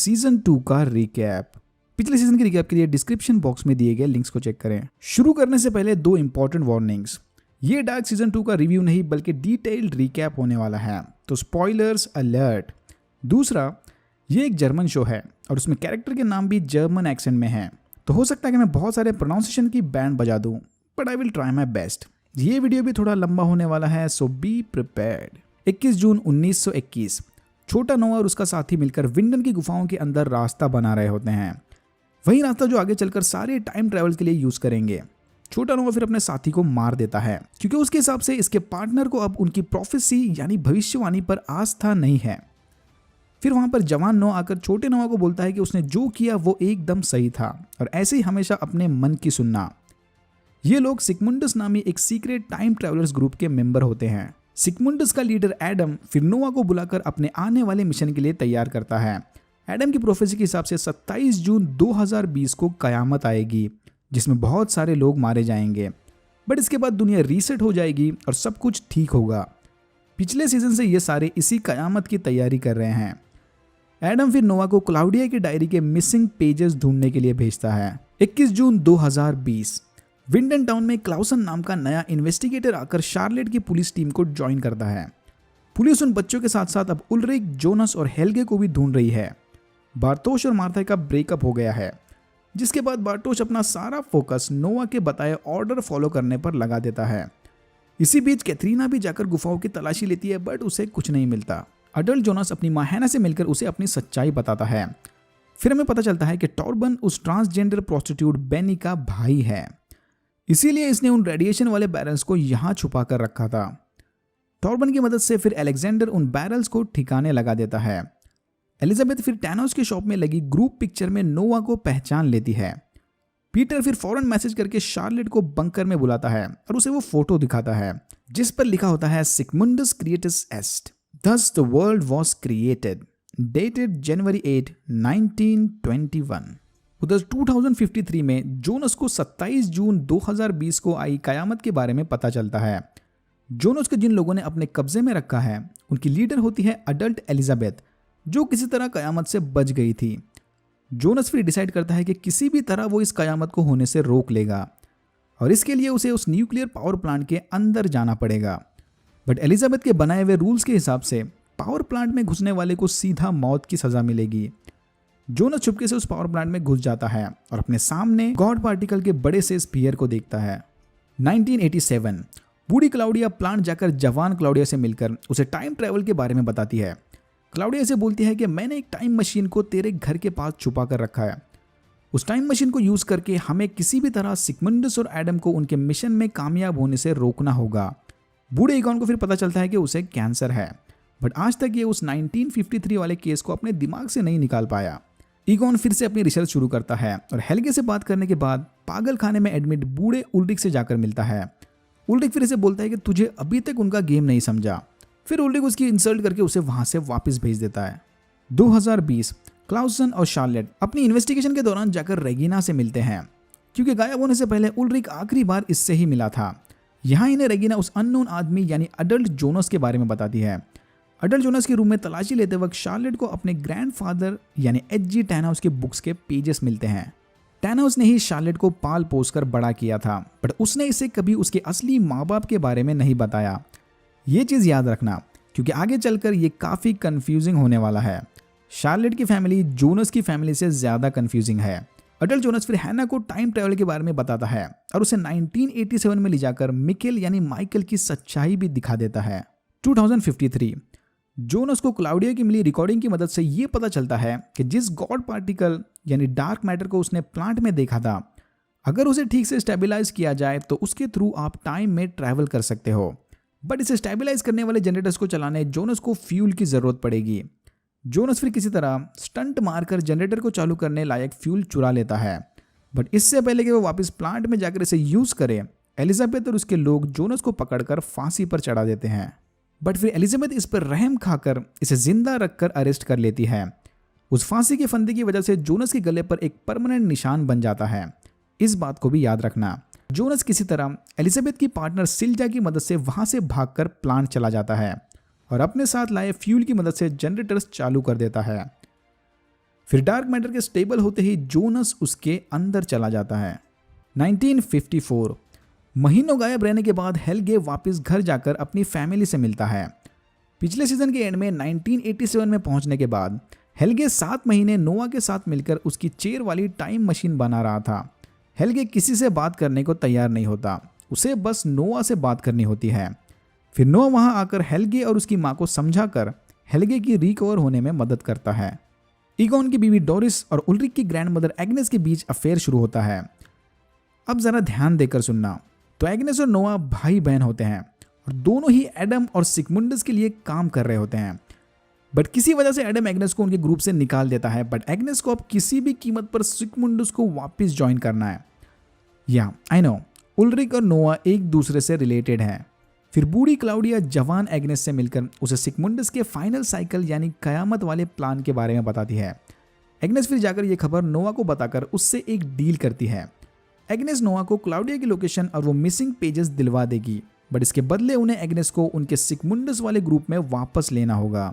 Season 2 का recap. पिछले season के रिकैप के लिए डिस्क्रिप्शन बॉक्स में दिए गए लिंक्स को चेक करें। शुरू करने से पहले दो इंपॉर्टेंट वार्निंग्स। ये डार्क सीजन 2 का रिव्यू नहीं बल्कि डिटेल्ड रिकैप होने वाला है, तो स्पॉयलर्स अलर्ट। दूसरा, ये एक जर्मन शो है और उसमें कैरेक्टर के नाम भी जर्मन एक्सेंट में है, तो हो सकता है कि मैं बहुत सारे प्रोनाउंसिएशन की बैंड बजा दूं, but I will try my best. ये वीडियो भी थोड़ा लंबा होने वाला है, सो बी प्रिपेयर्ड। 21 जून 1921 छोटा नोआ और उसका साथी मिलकर विंडन की गुफाओं के अंदर रास्ता बना रहे होते हैं, वही रास्ता जो आगे चलकर सारे टाइम ट्रैवल के लिए यूज करेंगे। छोटा नोआ फिर अपने साथी को मार देता है क्योंकि उसके हिसाब से इसके पार्टनर को अब उनकी प्रोफेसी यानी भविष्यवाणी पर आस्था नहीं है। फिर वहां पर जवान नोआ आकर छोटे नोआ को बोलता है कि उसने जो किया वो एकदम सही था और ऐसे ही हमेशा अपने मन की सुनना। ये लोग सिगमुंडस नामी एक सीक्रेट टाइम ट्रैवलर्स ग्रुप के मेंबर होते हैं। सिगमुंडस का लीडर एडम फिर नोआ को बुलाकर अपने आने वाले मिशन के लिए तैयार करता है। एडम की प्रोफेसी के हिसाब से 27 जून 2020 को कयामत आएगी जिसमें बहुत सारे लोग मारे जाएंगे, बट इसके बाद दुनिया रीसेट हो जाएगी और सब कुछ ठीक होगा। पिछले सीजन से ये सारे इसी कयामत की तैयारी कर रहे हैं। एडम फिर नोआ को क्लाउडिया की डायरी के मिसिंग पेजेस ढूंढने के लिए भेजता है। 21 जून 2020 विंडन टाउन में क्लाउसन नाम का नया इन्वेस्टिगेटर आकर शार्लेट की पुलिस टीम को ज्वाइन करता है। पुलिस उन बच्चों के साथ साथ अब उल्रिक, जोनस और हेल्गे को भी ढूंढ रही है। बार्टोश और मार्था का ब्रेकअप हो गया है, जिसके बाद बार्टोश अपना सारा फोकस नोआ के बताए ऑर्डर फॉलो करने पर लगा देता है। इसी बीच कैथरीना भी जाकर गुफाओं की तलाशी लेती है, बट उसे कुछ नहीं मिलता। अडल्ट जोनस अपनी माँ हैना से मिलकर उसे अपनी सच्चाई बताता है। फिर हमें पता चलता है कि टॉर्बन उस ट्रांसजेंडर प्रोस्टिट्यूट बेनी का भाई है, इसीलिए इसने उन रेडिएशन वाले बैरल्स को यहां छुपा कर रखा था। टॉर्बन की मदद से फिर अलेक्जेंडर उन बैरल्स को ठिकाने लगा देता है। एलिजाबेथ फिर टैनोस की शॉप में लगी ग्रुप पिक्चर में नोआ को पहचान लेती है। पीटर फिर फौरन मैसेज करके शार्लेट को बंकर में बुलाता है और उसे वो फोटो दिखाता है जिस पर लिखा होता है सिगमुंडस क्रिएटस एस्ट, thus the world was created, dated January 8, 1921। उधर 2053 में जोनस को 27 जून 2020 को आई कयामत के बारे में पता चलता है। जोनस को जिन लोगों ने अपने कब्जे में रखा है उनकी लीडर होती है अडल्ट एलिजाबेथ, जो किसी तरह कयामत से बच गई थी। जोनस फिर डिसाइड करता है कि किसी भी तरह वो इस कयामत को होने से रोक लेगा और इसके लिए उसे उस न्यूक्लियर पावर प्लांट के अंदर जाना पड़ेगा। बट एलिजाबेथ के बनाए हुए रूल्स के हिसाब से पावर प्लांट में घुसने वाले को सीधा मौत की सजा मिलेगी। जोनस चुपके से उस पावर प्लांट में घुस जाता है और अपने सामने गॉड पार्टिकल के बड़े से स्फीयर को देखता है। 1987 बूढ़ी क्लाउडिया प्लांट जाकर जवान क्लाउडिया से मिलकर उसे टाइम ट्रैवल के बारे में बताती है। क्लाउडिया से बोलती है कि मैंने एक टाइम मशीन को तेरे घर के पास छुपा कर रखा है। उस टाइम मशीन को यूज करके हमें किसी भी तरह सिगमुंडस और एडम को उनके मिशन में कामयाब होने से रोकना होगा। बूढ़े ईगॉन को फिर पता चलता है कि उसे कैंसर है, बट आज तक ये उस 1953 वाले केस को अपने दिमाग से नहीं निकाल पाया। ईगॉन फिर से अपनी रिसर्च शुरू करता है और हेल्गे से बात करने के बाद पागल खाने में एडमिट बूढ़े उल्रिक से जाकर मिलता है। उल्रिक फिर इसे बोलता है कि तुझे अभी तक उनका गेम नहीं समझा। फिर उल्रिक उसकी इंसल्ट करके उसे वहां से वापस भेज देता है। 2020 क्लाउसन और शार्लेट अपनी इन्वेस्टिगेशन के दौरान जाकर रेगिना से मिलते हैं क्योंकि गायब होने से पहले उल्रिक आखिरी बार इससे ही मिला था। यहाँ इन्हें रेगिना उस अननोन आदमी यानी अडल्ट जोनस के बारे में बताती है। अडल्ट जोनस के रूम में तलाशी लेते वक्त शार्लेट को अपने ग्रैंडफादर यानी एच.जी. टैनहाउस के बुक्स के पेजेस मिलते हैं। टैनहाउस ने ही शार्लेट को पाल पोस कर बड़ा किया था, बट उसने इसे कभी उसके असली माँ बाप के बारे में नहीं बताया। ये चीज़ याद रखना क्योंकि आगे चलकर ये काफ़ी कंफ्यूजिंग होने वाला है। शार्लेट की फैमिली जोनस की फैमिली से ज़्यादा कंफ्यूजिंग है। अडल्ट जोनस फिर हैना को टाइम ट्रैवल के बारे में बताता है और उसे 1987 में ले जाकर मिकेल यानी माइकल की सच्चाई भी दिखा देता है। 2053 जोनस को क्लाउडिया की मिली रिकॉर्डिंग की मदद से यह पता चलता है कि जिस गॉड पार्टिकल यानी डार्क मैटर को उसने प्लांट में देखा था, अगर उसे ठीक से स्टेबलाइज किया जाए तो उसके थ्रू आप टाइम में ट्रैवल कर सकते हो। बट इसे स्टेबलाइज करने वाले जनरेटर्स को चलाने जोनस को फ्यूल की जरूरत पड़ेगी। जोनस फिर किसी तरह स्टंट मारकर जनरेटर को चालू करने लायक फ्यूल चुरा लेता है, बट इससे पहले कि वो वापस प्लांट में जाकर इसे यूज करे, एलिजाबेथ और उसके लोग जोनस को पकड़कर फांसी पर चढ़ा देते हैं। बट फिर एलिजाबेथ इस पर रहम खाकर इसे जिंदा रखकर अरेस्ट कर लेती है। उस फांसी के फंदे की वजह से जोनस के गले पर एक परमानेंट निशान बन जाता है। इस बात को भी याद रखना। जोनस किसी तरह एलिजाबेथ की पार्टनर सिल्जा की मदद से वहां से भागकर प्लांट चला जाता है और अपने साथ लाए फ्यूल की मदद से जनरेटर्स चालू कर देता है। फिर डार्क मैटर के स्टेबल होते ही जोनस उसके अंदर चला जाता है। 1954 महीनों गायब रहने के बाद हेल्गे वापस घर जाकर अपनी फैमिली से मिलता है। पिछले सीजन के एंड में 1987 में पहुंचने के बाद हेल्गे 7 महीने नोआ के साथ मिलकर उसकी चेयर वाली टाइम मशीन बना रहा था। हेल्गे किसी से बात करने को तैयार नहीं होता, उसे बस नोआ से बात करनी होती है। फिर नोआ वहां आकर हेल्गे और उसकी मां को समझाकर हेल्गे की रिकवर होने में मदद करता है। ईगॉन की बीवी डोरिस और उल्रिक की ग्रैंडमदर एग्नेस के बीच अफेयर शुरू होता है। अब जरा ध्यान देकर सुनना। तो एग्नेस और नोआ भाई बहन होते हैं और दोनों ही एडम और सिगमुंडस के लिए काम कर रहे होते हैं। बट किसी वजह से एडम एग्नेस को उनके ग्रुप से निकाल देता है, बट एग्नेस को अब किसी भी कीमत पर सिगमुंडस को वापस ज्वाइन करना है। या आई नो उल्रिक और नोआ एक दूसरे से रिलेटेड हैं। फिर बूढ़ी क्लाउडिया जवान एग्नेस से मिलकर उसे सिगमुंडस के फाइनल साइकिल यानी कयामत वाले प्लान के बारे में बताती है। एग्नेस फिर जाकर यह खबर नोआ को बताकर उससे एक डील करती है। एग्नेस नोआ को क्लाउडिया की लोकेशन और वो मिसिंग पेजेस दिलवा देगी, बट इसके बदले उन्हें एग्नेस को उनके सिगमुंडस वाले ग्रुप में वापस लेना होगा।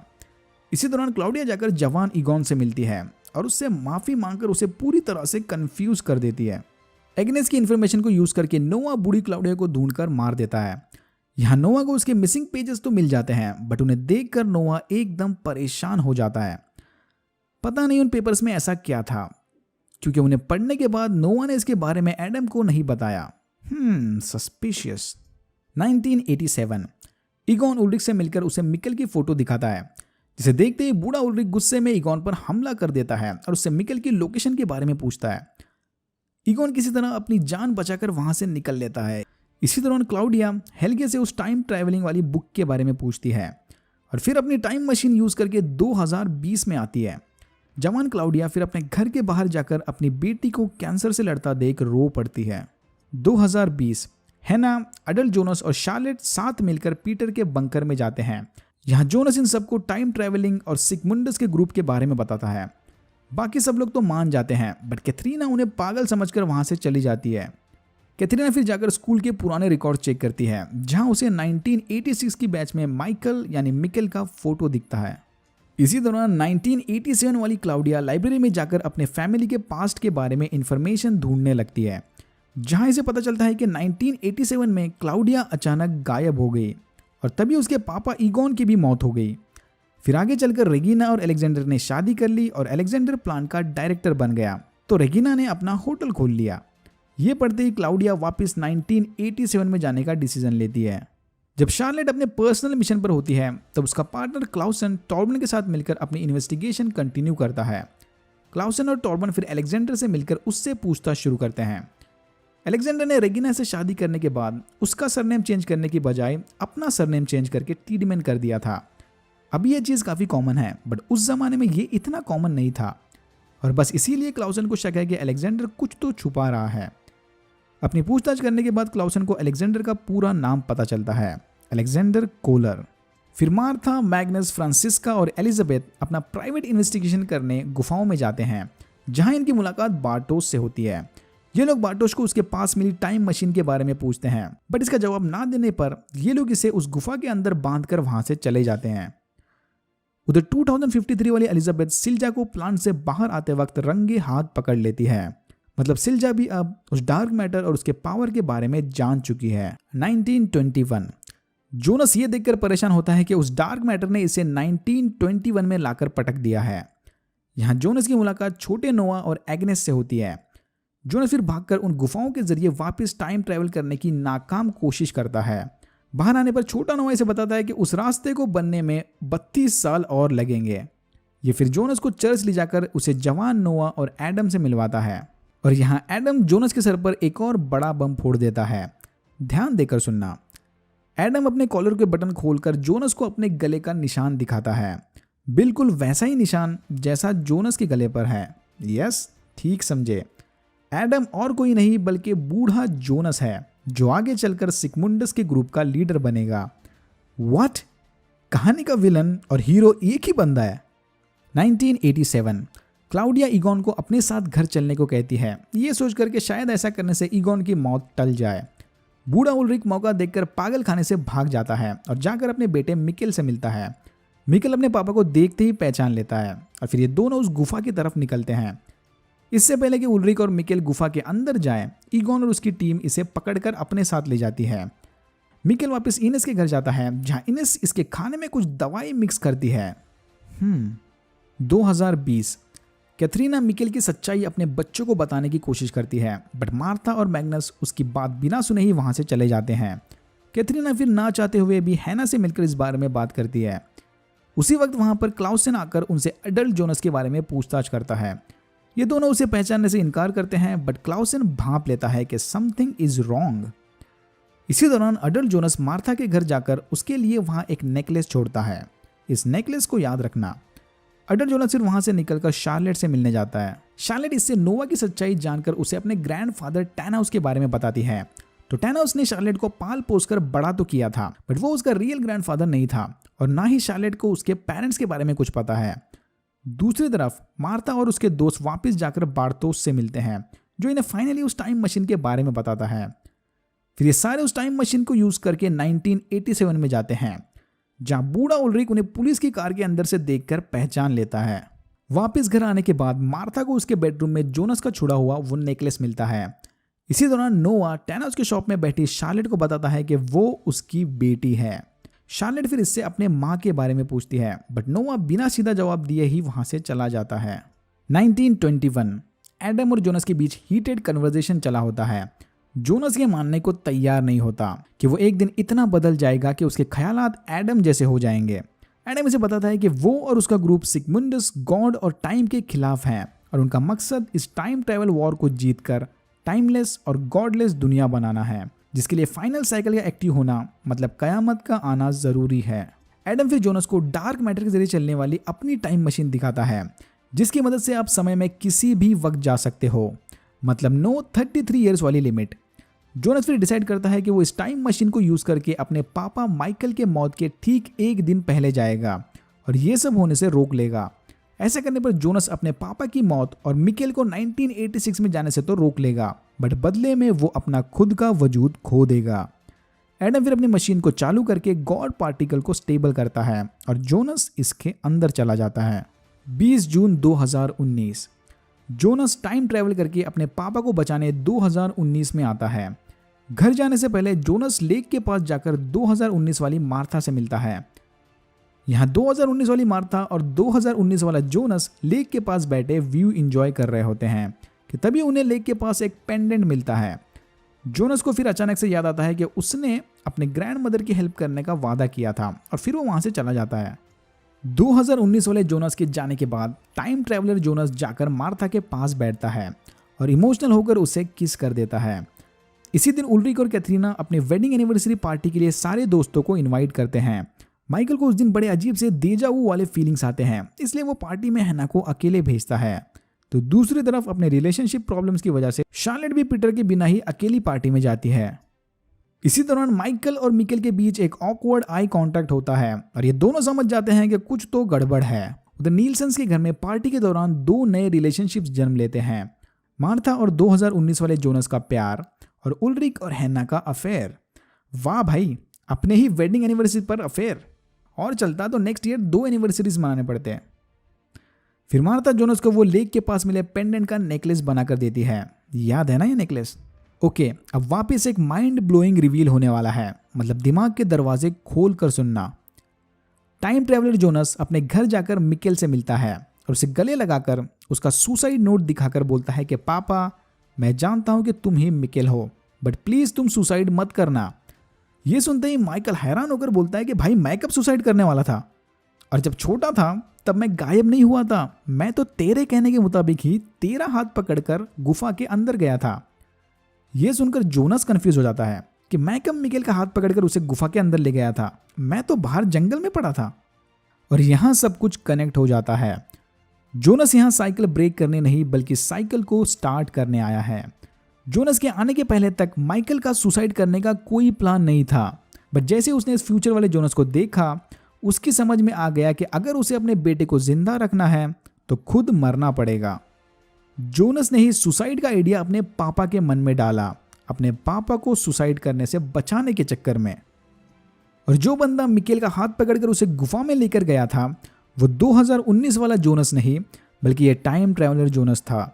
इसी दौरान क्लाउडिया जाकर जवान ईगॉन से मिलती है और उससे माफी मांगकर उसे पूरी तरह से कंफ्यूज कर देती है। एग्नेस की इन्फॉर्मेशन को यूज करके नोआ बूढ़ी क्लाउडिया को ढूंढकर मार देता है। यहाँ नोआ को उसके मिसिंग पेजेस तो मिल जाते हैं, बट उन्हें देखकर नोआ एकदम परेशान हो जाता है। पता नहीं उन पेपर्स में ऐसा क्या था, क्योंकि उन्हें पढ़ने के बाद नोआ ने इसके बारे में एडम को नहीं बताया। सस्पिशियस। 1987 ईगॉन उल्रिक से मिलकर उसे मिकेल की फोटो दिखाता है, जिसे देखते ही बूढ़ा उल्रिक गुस्से में ईगॉन पर हमला कर देता है और उससे मिकेल की लोकेशन के बारे में पूछता है। ईगॉन किसी तरह अपनी जान बचाकर वहां से निकल लेता है। इसी दौरान क्लाउडिया हेल्गे से उस टाइम ट्रैवलिंग वाली बुक के बारे में पूछती है और फिर अपनी टाइम मशीन यूज करके 2020 में आती है। जवान क्लाउडिया फिर अपने घर के बाहर जाकर अपनी बेटी को कैंसर से लड़ता देख रो पड़ती है। 2020 हैना, अडल जोनस और शार्लेट साथ मिलकर पीटर के बंकर में जाते हैं। यहाँ जोनस इन सबको टाइम ट्रैवलिंग और सिगमुंडस के ग्रुप के बारे में बताता है। बाकी सब लोग तो मान जाते हैं, बट कैथरीना उन्हें पागल समझकर वहां से चली जाती है। कैथरीना फिर जाकर स्कूल के पुराने रिकॉर्ड चेक करती है, जहां उसे 1986 की बैच में माइकल यानी मिकेल का फोटो दिखता है। इसी दौरान 1987 वाली क्लाउडिया लाइब्रेरी में जाकर अपने फैमिली के पास्ट के बारे में इंफॉर्मेशन ढूंढने लगती है, जहां इसे पता चलता है कि 1987 में क्लाउडिया अचानक गायब हो गई और तभी उसके पापा ईगॉन की भी मौत हो गई। फिर आगे चलकर रेगिना और अलेक्जेंडर ने शादी कर ली और अलेक्जेंडर प्लान का डायरेक्टर बन गया, तो रेगिना ने अपना होटल खोल लिया। ये पढ़ते ही क्लाउडिया वापस 1987 में जाने का डिसीजन लेती है। जब शार्लेट अपने पर्सनल मिशन पर होती है, तब उसका पार्टनर क्लाउसन टॉर्बन के साथ मिलकर अपनी इन्वेस्टिगेशन कंटिन्यू करता है। क्लाउसन और टॉर्बन फिर अलेक्जेंडर से मिलकर उससे पूछताछ शुरू करते हैं। अलेक्जेंडर ने रेगिना से शादी करने के बाद उसका सरनेम चेंज करने की बजाय अपना सरनेम चेंज करके टीडमैन कर दिया था। अब ये चीज़ काफ़ी कॉमन है, बट उस जमाने में ये इतना कॉमन नहीं था और बस इसीलिए क्लाउसन को शक है कि अलेक्जेंडर कुछ तो छुपा रहा है। अपनी पूछताछ करने के बाद क्लाउसन को अलेक्जेंडर का पूरा नाम पता चलता है, अलेक्जेंडर कोलर। फिर मार्था, मैग्नस, फ्रांसिस्का और एलिजाबेथ अपना प्राइवेट इन्वेस्टिगेशन करने गुफाओं में जाते हैं, जहां इनकी मुलाकात बार्टोस से होती है। ये लोग बार्टोस को उसके पास मिली टाइम मशीन के बारे में पूछते हैं, बट इसका जवाब ना देने पर ये लोग इसे उस गुफा के अंदर बांधकर वहां से चले जाते हैं। उधर 2053 वाली एलिजाबेथ सिल्जा को प्लांट से बाहर आते वक्त रंगे हाथ पकड़ लेती है। मतलब सिल्जा भी अब उस डार्क मैटर और उसके पावर के बारे में जान चुकी है। 1921 जोनस ये देखकर परेशान होता है कि उस डार्क मैटर ने इसे 1921 में लाकर पटक दिया है। यहाँ जोनस की मुलाकात छोटे नोआ और एग्नेस से होती है। जोनस फिर भागकर उन गुफाओं के जरिए वापस टाइम ट्रैवल करने की नाकाम कोशिश करता है। बाहर आने पर छोटा नोआ इसे बताता है कि उस रास्ते को बनने में 32 साल और लगेंगे। ये फिर जोनस को चर्च ले जाकर उसे जवान नोआ और एडम से मिलवाता है और यहाँ एडम जोनस के सर पर एक और बड़ा बम फोड़ देता है। ध्यान देकर सुनना। एडम अपने कॉलर के बटन खोलकर जोनस को अपने गले का निशान दिखाता है, बिल्कुल वैसा ही निशान जैसा जोनस के गले पर है। यस, ठीक समझे। एडम और कोई नहीं बल्कि बूढ़ा जोनस है, जो आगे चलकर सिगमुंडस के ग्रुप का लीडर बनेगा। व्हाट? कहानी का विलन और हीरो एक ही बंदा है। 1987 क्लाउडिया ईगॉन को अपने साथ घर चलने को कहती है, ये सोचकर कि शायद ऐसा करने से ईगॉन की मौत टल जाए। बूढ़ा उल्रिक मौका देखकर पागल खाने से भाग जाता है और जाकर अपने बेटे मिकेल से मिलता है। मिकेल अपने पापा को देखते ही पहचान लेता है और फिर ये दोनों उस गुफा की तरफ निकलते हैं। इससे पहले कि उल्रिक और मिकेल गुफा के अंदर जाए, ईगोन और उसकी टीम इसे पकड़कर अपने साथ ले जाती है। मिकेल वापस इनेस के घर जाता है जहां इनेस इसके खाने में कुछ दवाई मिक्स करती है। 2020 कैथरीना मिकेल की सच्चाई अपने बच्चों को बताने की कोशिश करती है, बट मार्था और मैग्नस उसकी बात बिना सुने ही वहां से चले जाते हैं। कैथरीना फिर ना चाहते हुए भी हैना से मिलकर इस बारे में बात करती है। उसी वक्त वहां पर क्लाउसन आकर उनसे एडल्ट जोनस के बारे में पूछताछ करता है। ये दोनों उसे पहचानने से इनकार करते हैं, बट क्लाउसन भांप लेता है कि समथिंग इज रॉन्ग। इसी दौरान अडल्ट जोनस मार्था के घर जाकर उसके लिए वहां एक नेकलेस छोड़ता है। इस नेकलेस को याद रखना। अडल्ट जोनस फिर वहां से निकलकर शार्लेट से मिलने जाता है। शार्लेट इससे नोवा की सच्चाई जानकर उसे अपने ग्रैंडफादर टैनाउस के बारे में बताती है। तो टैनाउस ने शार्लेट को पाल पोस कर बड़ा तो किया था, बट वो उसका रियल ग्रैंडफादर नहीं था और ना ही शार्लेट को उसके पेरेंट्स के बारे में कुछ पता है। दूसरी तरफ मार्था और उसके दोस्त वापस जाकर बार्थोस से मिलते हैं, जो इन्हें फाइनली उस टाइम मशीन के बारे में बताता है। फिर ये सारे उस टाइम मशीन को यूज करके 1987 में जाते हैं, जहां बूढ़ा उल्रिक उन्हें पुलिस की कार के अंदर से देखकर पहचान लेता है। वापस घर आने के बाद मार्था को उसके बेडरूम में जोनस का छुड़ा हुआ वो नेकलेस मिलता है। इसी दौरान नोवा टैनाउस के शॉप में बैठी शार्लेट को बताता है कि वो उसकी बेटी है। शार्लेट फिर इससे अपने माँ के बारे में पूछती है, बट नोवा बिना सीधा जवाब दिए ही वहां से चला जाता है। 1921 एडम और जोनस के बीच हीटेड कन्वर्सेशन चला होता है। जोनस ये मानने को तैयार नहीं होता कि वो एक दिन इतना बदल जाएगा कि उसके ख्यालात एडम जैसे हो जाएंगे। एडम इसे बताता है कि वो और उसका ग्रुप सिगमुंडस गॉड और टाइम के खिलाफ हैं और उनका मकसद इस टाइम ट्रैवल वॉर को जीतकर टाइमलेस और गॉडलेस दुनिया बनाना है, जिसके लिए फाइनल साइकिल का एक्टिव होना मतलब कयामत का आना जरूरी है। एडम फिर जोनस को डार्क मैटर के जरिए चलने वाली अपनी टाइम मशीन दिखाता है, जिसकी मदद से आप समय में किसी भी वक्त जा सकते हो, मतलब नो 33 ईयर्स वाली लिमिट। जोनस फिर डिसाइड करता है कि वो इस टाइम मशीन को यूज करके अपने पापा माइकल के मौत के ठीक एक दिन पहले जाएगा और ये सब होने से रोक लेगा। ऐसा करने पर जोनस अपने पापा की मौत और मिकेल को 1986 में जाने से तो रोक लेगा, बट बदले में वो अपना खुद का वजूद खो देगा। एडम फिर अपनी मशीन को चालू करके गॉड पार्टिकल को स्टेबल करता है और जोनस इसके अंदर चला जाता है। 20 जून 2019 जोनस टाइम ट्रैवल करके अपने पापा को बचाने 2019 में आता है। घर जाने से पहले जोनस लेक के पास जाकर 2019 वाली मार्था से मिलता है। यहाँ 2019 वाली मार्था और 2019 वाला जोनस लेक के पास बैठे व्यू एंजॉय कर रहे होते हैं कि तभी उन्हें लेक के पास एक पेंडेंट मिलता है। जोनस को फिर अचानक से याद आता है कि उसने अपने ग्रैंड मदर की हेल्प करने का वादा किया था और फिर वो वहां से चला जाता है। 2019 वाले जोनस के जाने के बाद टाइम ट्रैवलर जोनस जाकर मार्था के पास बैठता है और इमोशनल होकर उसे किस कर देता है। इसी दिन उल्रिक और कैथरीना अपने वेडिंग एनिवर्सरी पार्टी के लिए सारे दोस्तों को इनवाइट करते हैं। माइकल को उस दिन बड़े अजीब से देजा वू वाले फीलिंग्स आते हैं, इसलिए वो पार्टी में हैना को अकेले भेजता है। तो दूसरी तरफ अपने रिलेशनशिप प्रॉब्लम्स की वजह से शार्लेट भी पीटर के बिना ही अकेली पार्टी में जाती है। इसी दौरान माइकल और मिकेल के बीच एक ऑकवर्ड आई कांटेक्ट होता है और ये दोनों समझ जाते हैं कि कुछ तो गड़बड़ है। उधर नीलसन्स के घर में पार्टी के दौरान दो नए रिलेशनशिप्स जन्म लेते हैं, मार्था और 2019 वाले जोनस का प्यार और उल्रिक और हैना का अफेयर। वाह भाई, अपने ही वेडिंग एनिवर्सरी पर अफेयर। और चलता तो नेक्स्ट ईयर 2 एनिवर्सरीज मनाने पड़ते हैं। फिर मार्था जोनस को वो लेक के पास मिले पेंडेंट का नेकलेस बनाकर देती है। याद है ना ये नेकलेस? ओके, अब वापस एक माइंड ब्लोइंग रिवील होने वाला है, मतलब दिमाग के दरवाजे खोल कर सुनना। टाइम ट्रैवलर जोनस अपने घर जाकर मिकेल से मिलता है और उसे गले लगाकर उसका सुसाइड नोट दिखाकर बोलता है कि पापा, मैं जानता हूं कि तुम ही मिकेल हो, बट प्लीज तुम सुसाइड मत करना। ये सुनते ही माइकल हैरान होकर बोलता है कि भाई, मैं कब सुसाइड करने वाला था? और जब छोटा था तब मैं गायब नहीं हुआ था, मैं तो तेरे कहने के मुताबिक ही तेरा हाथ पकड़कर गुफा के अंदर गया था। यह सुनकर जोनस कंफ्यूज हो जाता है कि मैं कब मिकेल का हाथ पकड़कर उसे गुफा के अंदर ले गया था, मैं तो बाहर जंगल में पड़ा था। और यहां सब कुछ कनेक्ट हो जाता है। जोनस यहां साइकिल ब्रेक करने नहीं बल्कि साइकिल को स्टार्ट करने आया है। जोनस के आने के पहले तक माइकल का सुसाइड करने का कोई प्लान नहीं था, बट जैसे उसने इस फ्यूचर वाले जोनस को देखा, उसकी समझ में आ गया कि अगर उसे अपने बेटे को जिंदा रखना है तो खुद मरना पड़ेगा। जोनस ने ही सुसाइड का आइडिया अपने पापा के मन में डाला, अपने पापा को सुसाइड करने से बचाने के चक्कर में। और जो बंदा मिकेल का हाथ पकड़कर उसे गुफा में लेकर गया था वो 2019 वाला जोनस नहीं बल्कि ये टाइम ट्रैवलर जोनस था।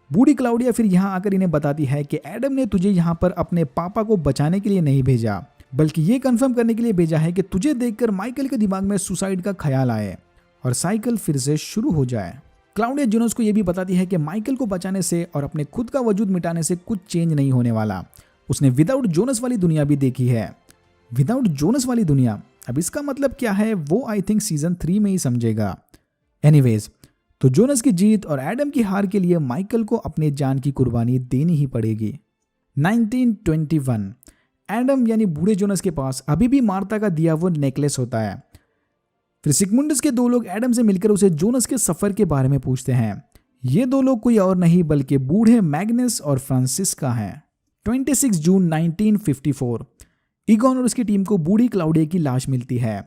बूढ़ी क्लाउडिया फिर यहाँ आकर इन्हें बताती है कि एडम ने तुझे यहाँ पर अपने पापा को बचाने के लिए नहीं भेजा बल्कि ये कंफर्म करने के लिए भेजा है कि तुझे देखकर माइकल के दिमाग में सुसाइड का ख्याल आए और साइकिल फिर से शुरू हो जाए। क्लाउडिया जोनस को यह भी बताती है कि माइकल को बचाने से और अपने खुद का वजूद मिटाने से कुछ चेंज नहीं होने वाला। उसने विदाउट जोनस वाली दुनिया भी देखी है। विदाउट जोनस वाली दुनिया, अब इसका मतलब क्या है वो आई थिंक सीजन 3 में ही समझेगा। एनीवेज, तो जोनस की जीत और एडम की हार के लिए माइकल को अपने जान की कुर्बानी देनी ही पड़ेगी। 1921 एडम यानी बूढ़े जोनस के पास अभी भी मार्था का दिया वो नेकलेस होता है। फिर सिगमुंडस के दो लोग एडम से मिलकर उसे जोनस के सफर के बारे में पूछते हैं। ये दो लोग कोई और नहीं बल्कि बूढ़े मैग्नस और फ्रांसिस्का हैं। 26 जून 1954 ईगॉन और उसकी टीम को बूढ़ी क्लाउडिया की लाश मिलती है।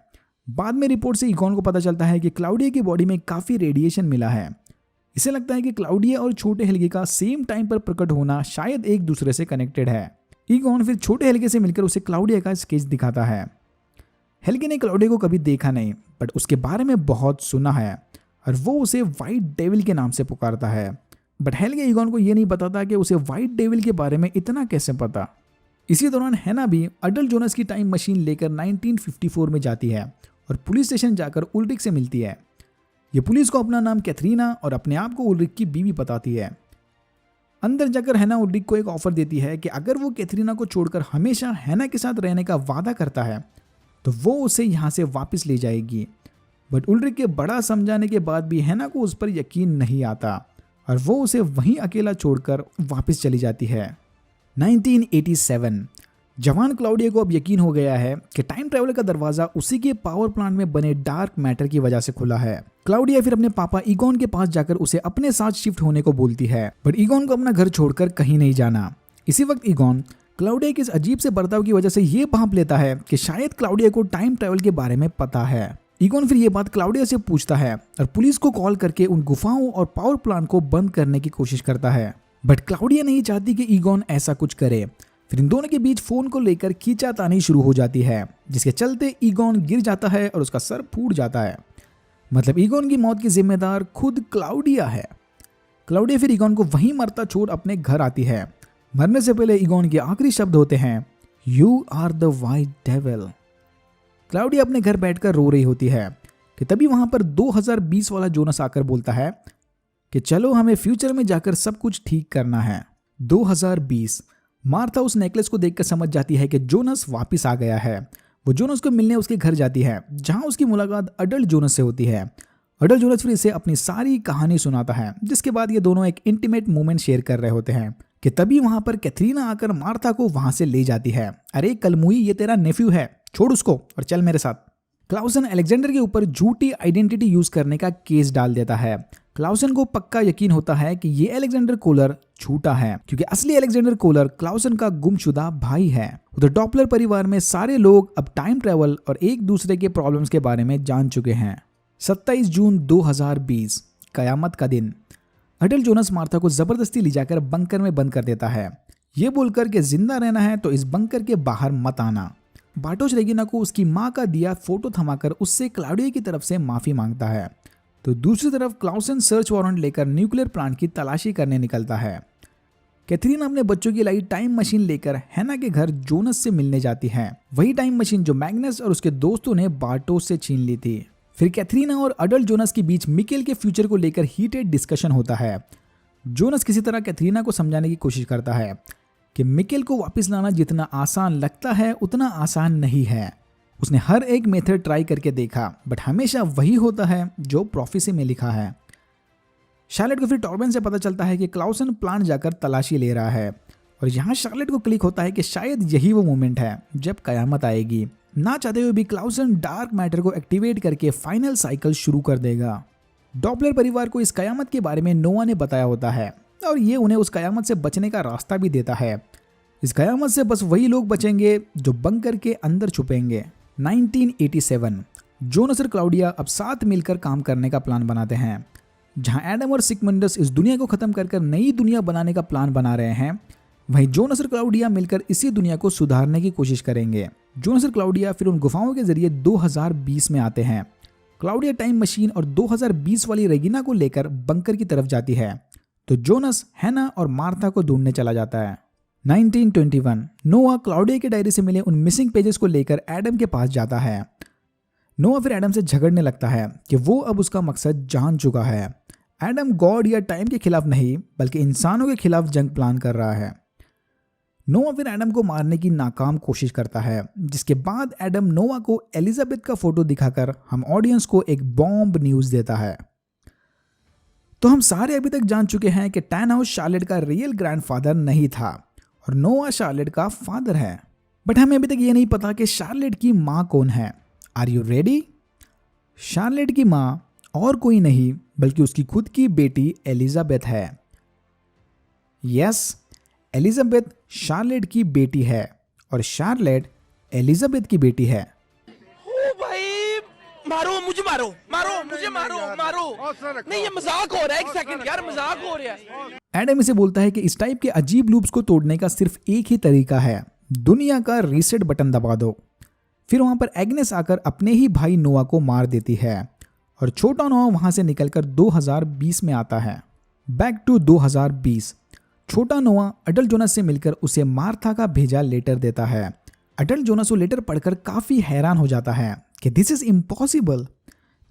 बाद में रिपोर्ट से ईगॉन को पता चलता है कि क्लाउडिया की बॉडी में काफी रेडिएशन मिला है। इसे लगता है कि क्लाउडिया और छोटे हेल्गे का सेम टाइम पर प्रकट होना शायद एक दूसरे से कनेक्टेड है। ईगॉन फिर छोटे हेल्गे से मिलकर उसे क्लाउडिया का स्केच दिखाता है। हेल्गे ने क्लाउडिया को कभी देखा नहीं बट उसके बारे में बहुत सुना है और वो उसे व्हाइट डेविल के नाम से पुकारता है। बट हेल्गे ईगॉन को ये नहीं बताता कि उसे व्हाइट डेविल के बारे में इतना कैसे पता। इसी दौरान हैना भी अडल्ट जोनस की टाइम मशीन लेकर 1954 में जाती है और पुलिस स्टेशन जाकर उल्रिक से मिलती है। ये पुलिस को अपना नाम कैथरीना और अपने आप को उल्रिक की बीवी बताती है। अंदर जाकर हैना उल्रिक को एक ऑफर देती है कि अगर वो कैथरीना को छोड़कर हमेशा हैना के साथ रहने का वादा करता है तो वो उसे यहाँ से वापस ले जाएगी। बट उल्रिक के बड़ा समझाने के बाद भी हैना को उस पर यकीन नहीं आता और वो उसे वहीं अकेला छोड़कर वापस चली जाती है। 1987 जवान क्लाउडिया को अब यकीन हो गया है कि टाइम ट्रैवल का दरवाजा उसी के पावर प्लांट में बने डार्क मैटर की वजह से खुला है। क्लाउडिया फिर अपने पापा ईगॉन के पास जाकर उसे अपने साथ शिफ्ट होने को बोलती है बट ईगॉन को अपना घर छोड़कर कहीं नहीं जाना। इसी वक्त ईगॉन क्लाउडिया के इस अजीब से बर्ताव की वजह से ये भांप लेता है कि शायद क्लाउडिया को टाइम ट्रैवल के बारे में पता है। ईगॉन फिर ये बात क्लाउडिया से पूछता है और पुलिस को कॉल करके उन गुफाओं और पावर प्लांट को बंद करने की कोशिश करता है बट क्लाउडिया नहीं चाहती कि ईगॉन ऐसा कुछ करे। फिर इन दोनों के बीच फोन को लेकर खींचातानी शुरू हो जाती है जिसके चलते ईगॉन गिर जाता है और उसका सर फूट जाता है। मतलब ईगॉन की मौत की जिम्मेदार खुद क्लाउडिया है। क्लाउडिया फिर ईगॉन को वहीं मरता छोड़ अपने घर आती है। मरने से पहले ईगॉन के आखिरी शब्द होते हैं, you are the white devil. Claudia अपने घर बैठकर रो रही होती है कि तभी वहां पर 2020 वाला जोनस आकर बोलता है कि चलो हमें फ्यूचर में जाकर सब कुछ ठीक करना है। 2020 मार्था उस नेकलेस को देखकर समझ जाती है कि जोनस वापस आ गया है। वो जोनस को मिलने उसके घर जाती है जहां उसकी मुलाकात अडल्ट जोनस से होती है। अडल्ट जोनस फिर इसे अपनी सारी कहानी सुनाता है जिसके बाद ये दोनों एक इंटीमेट मोमेंट शेयर कर रहे होते हैं कि तभी वहां पर कैथरीना आकर मार्था को वहां से ले जाती है। अरे कलमुई, ये तेरा नेफ्यू है, छोड़ उसको और चल मेरे साथ। क्लाउसन अलेक्जेंडर के ऊपर झूठी आइडेंटिटी यूज करने का केस डाल देता है। क्लाउसन को पक्का यकीन होता है कि ये अलेक्जेंडर कोलर झूठा है क्योंकि असली अलेक्जेंडर कोलर क्लाउसन का गुमशुदा भाई है। उधर डॉपलर परिवार में सारे लोग अब टाइम ट्रैवल और एक दूसरे के प्रॉब्लम्स के बारे में जान चुके हैं। 27 जून 2020 कयामत का दिन। अडल्ट जोनस मार्था को जबरदस्ती ले जाकर बंकर में बंद कर देता है, ये बोलकर कि जिंदा रहना है तो इस बंकर के बाहर मत आना। बार्टोश रेगिना को उसकी मां का दिया फोटो थमाकर उससे क्लाउडिया की तरफ से माफी मांगता है। तो दूसरी तरफ क्लाउसन सर्च वारंट लेकर न्यूक्लियर प्लांट की तलाशी करने निकलता है। कैथरीना अपने बच्चों की लाई टाइम मशीन लेकर हैना के घर जोनस से मिलने जाती है, वही टाइम मशीन जो मैग्नस और उसके दोस्तों ने बार्टोश से छीन ली थी। फिर कैथरीना और अडल्ट जोनस के बीच मिकेल के फ्यूचर को लेकर हीटेड डिस्कशन होता है। जोनस किसी तरह कैथरीना को समझाने की कोशिश करता है कि मिकेल को वापस लाना जितना आसान लगता है उतना आसान नहीं है। उसने हर एक मेथड ट्राई करके देखा बट हमेशा वही होता है जो प्रोफेसी में लिखा है। शार्लेट को फिर टॉर्बेन से पता चलता है कि क्लाउसन प्लांट जाकर तलाशी ले रहा है और यहाँ शार्लेट को क्लिक होता है कि शायद यही वो मोमेंट है जब कयामत आएगी। ना चाहते हुए भी क्लाउसन डार्क मैटर को एक्टिवेट करके फाइनल साइकिल शुरू कर देगा। डॉपलर परिवार को इस कयामत के बारे में नोआ ने बताया होता है और ये उन्हें उस कयामत से बचने का रास्ता भी देता है। इस कयामत से बस वही लोग बचेंगे जो बंकर के अंदर छुपेंगे। 1987 जोनस और क्लाउडिया अब साथ मिलकर काम करने का प्लान बनाते हैं। जहां एडम और सिगमुंडस इस दुनिया को खत्म कर नई दुनिया बनाने का प्लान बना रहे हैं, वहीं जोनस और क्लाउडिया मिलकर इसी दुनिया को सुधारने की कोशिश करेंगे। जोनस और क्लाउडिया फिर उन गुफाओं के जरिए 2020 में आते हैं। क्लाउडिया टाइम मशीन और 2020 वाली रेगिना को लेकर बंकर की तरफ जाती है, तो जोनस हैना और मार्था को ढूंढने चला जाता है। 1921 नोआ क्लाउडिया के डायरी से मिले उन मिसिंग पेजेस को लेकर एडम के पास जाता है। नोआ फिर एडम से झगड़ने लगता है कि वो अब उसका मकसद जान चुका है। एडम गॉड या टाइम के खिलाफ नहीं बल्कि इंसानों के खिलाफ जंग प्लान कर रहा है। नोआ फिर एडम को मारने की नाकाम कोशिश करता है, जिसके बाद एडम नोआ को एलिजाबेथ का फोटो दिखाकर हम ऑडियंस को एक बॉम्ब न्यूज देता है। तो हम सारे अभी तक जान चुके हैं कि टैनहाउस शार्लेट का रियल ग्रैंडफादर नहीं था और नोआ शार्लेट का फादर है। बट हमें अभी तक ये नहीं पता कि शार्लेट की माँ कौन है। Are you ready? शार्लेट की माँ और कोई नहीं बल्कि उसकी खुद की बेटी एलिजाबेथ है। यस, एलिजाबेथ शार्लेट की बेटी है और शार्लेट एलिजाबेथ की बेटी है। ओ भाई, मारो मुझे, मारो मारो मुझे, मारो मारो। नहीं, ये मजाक हो रहा है। एक सेकंड यार, मजाक हो रहा है। एडम इसे बोलता है कि इस टाइप के अजीब लूप्स को तोड़ने का सिर्फ एक ही तरीका है, दुनिया का रीसेट बटन दबा दो। फिर वहां पर एग्नेस आकर अपने ही भाई नोआ को मार देती है और छोटा नोआ वहां से निकलकर 2020 में आता है। Back to 2020। छोटा नोआ अडल्ट जोनस से मिलकर उसे मार्था का भेजा लेटर देता है। अडल्ट जोनस वो लेटर पढ़कर काफी हैरान हो जाता है कि दिस इज इम्पॉसिबल,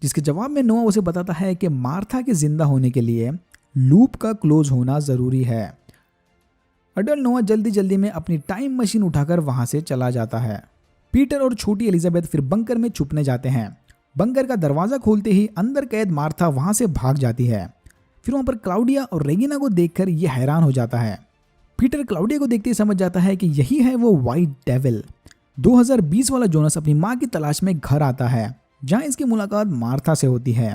जिसके जवाब में नोआ उसे बताता है कि मार्था के जिंदा होने के लिए लूप का क्लोज होना जरूरी है। अडल्ट नोआ जल्दी जल्दी में अपनी टाइम मशीन उठाकर वहां से चला जाता है। पीटर और छोटी एलिजाबेथ फिर बंकर में छुपने जाते हैं। बंकर का दरवाजा खोलते ही अंदर कैद मार्था वहां से भाग जाती है। फिर वहां पर क्लाउडिया और रेगिना को देखकर यह हैरान हो जाता है। पीटर क्लाउडिया को देखते ही समझ जाता है कि यही है वो वाइट डेविल। 2020 वाला जोनस अपनी मां की तलाश में घर आता है, जहां इसकी मुलाकात मार्था से होती है।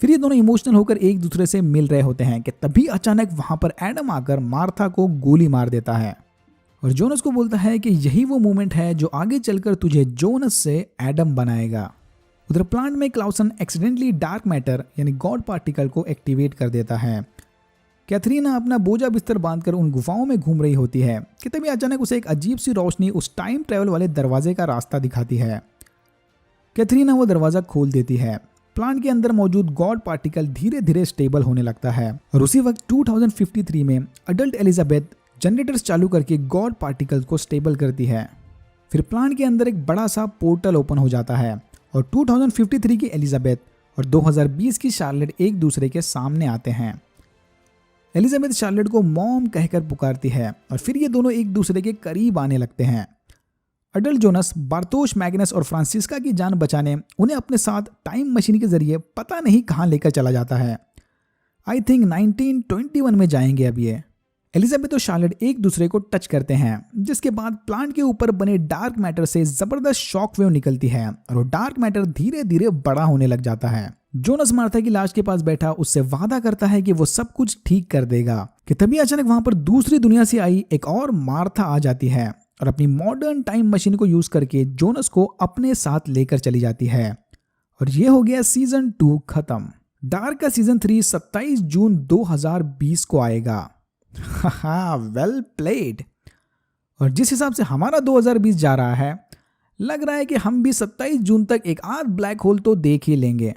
फिर ये दोनों इमोशनल होकर एक दूसरे से मिल रहे होते हैं कि तभी अचानक वहां पर एडम आकर मार्था को गोली मार देता है और जोनस को बोलता है कि यही वो मोमेंट है जो आगे चलकर तुझे जोनस से एडम बनाएगा। उधर प्लांट में क्लाउसन एक्सीडेंटली डार्क मैटर यानी गॉड पार्टिकल को एक्टिवेट कर देता है। कैथरीना अपना बोझा बिस्तर बांधकर उन गुफाओं में घूम रही होती है कि तभी अचानक उसे एक अजीब सी रोशनी उस टाइम ट्रेवल वाले दरवाजे का रास्ता दिखाती है। कैथरीना वो दरवाजा खोल देती है। प्लांट के अंदर मौजूद गॉड पार्टिकल धीरे धीरे स्टेबल होने लगता है और उसी वक्त 2053 में अडल्ट एलिजाबेथ जनरेटर्स चालू करके गॉड पार्टिकल को स्टेबल करती है। फिर प्लांट के अंदर एक बड़ा सा पोर्टल ओपन हो जाता है और 2053 की एलिजाबेथ और 2020 की शार्लेट एक दूसरे के सामने आते हैं। एलिजाबेथ शार्लेट को मॉम कहकर पुकारती है और फिर ये दोनों एक दूसरे के करीब आने लगते हैं। अडल्ट जोनस बार्थोश, मैग्नस और फ्रांसिस्का की जान बचाने उन्हें अपने साथ टाइम मशीन के जरिए पता नहीं कहां लेकर चला जाता है। आई थिंक 1921 में जाएंगे अब ये। एलिजाबेथ और शार्लेट एक दूसरे को टच करते हैं, जिसके बाद प्लांट के ऊपर बने डार्क मैटर से जबरदस्त शॉक वेव निकलती है और वो डार्क मैटर धीरे धीरे बड़ा होने लग जाता है। जोनस मार्था की लाश के पास बैठा उससे वादा करता है कि वो सब कुछ ठीक कर देगा कि तभी अचानक वहां पर दूसरी दुनिया से आई एक और मार्था आ जाती है और अपनी मॉडर्न टाइम मशीन को यूज करके जोनस को अपने साथ लेकर चली जाती है। और ये हो गया सीजन 2 खत्म। डार्क का सीजन 3 27 जून 2020 को आएगा। Well played. और जिस हिसाब से हमारा 2020 जा रहा है, लग रहा है कि हम भी 27 जून तक एक आध ब्लैक होल तो देख ही लेंगे।